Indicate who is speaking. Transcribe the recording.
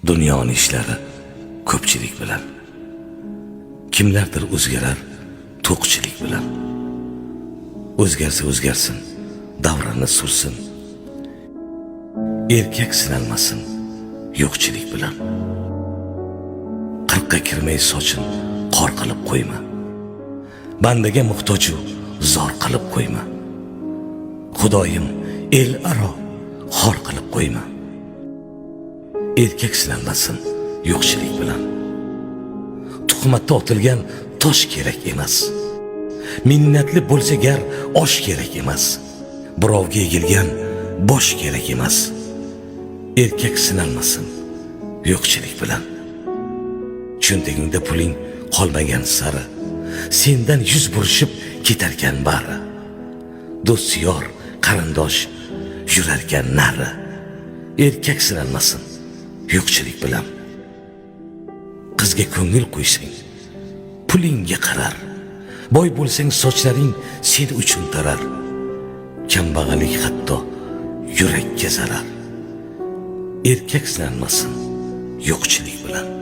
Speaker 1: Dunyoning ishlari ko'pchilik bilan. Kimlardir o'zgarar to'qchilik bilan. O'zgarsa o'zgarsin, davrani sursin. Erkak sinalmasin yo'qchilik bilan. Qirqqa kirmay sochin qor qilib qo'yma. Bandaga muhtoju zor qilib qo'yma. Xudoyim el aro xor qilib qo'yma. Erkak sinalmasin yo'qchilik bilan. Tuhmatda otilgan tosh kerak emas. Minnatli bo'lsa gar osh kerak emas. Birovga egilgan bosh kerak emas. Erkak sinalmasin yo'qchilik bilan. Cho'ntagingda puling qolmagan sari, sendan yuz burishib ketarkan bari. Do'st yor, qarindosh yurarkan nari. Erkak sinalmasin yo'qchilik bilan. Qizga ko'ngil qo'ysang, pulingga qarar. Boy bo'lsang sochlaring sen uchun tarar. Kambag'allik hatto yurakka zarar. Erkak sinalmasin yo'qchilik bilan.